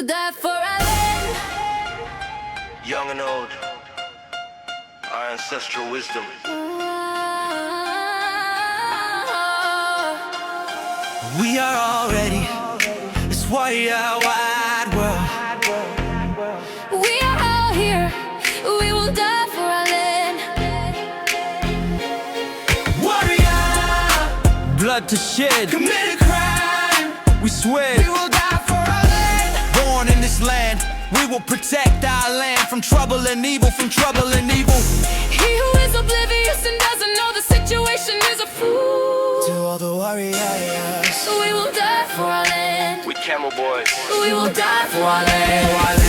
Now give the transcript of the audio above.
will die for our land. Young and old, our ancestral wisdom. We are all ready. This warrior wide world. We are all here. We will die for our land. Warrior, Blood to shed, commit a crime. we swear. We will die for our land. Born in this land, we will protect our land from trouble and evil, from trouble and evil. He who is oblivious and doesn't know the situation is a fool. To all the warriors, We will die for our land. we camel boys. We will die for our land.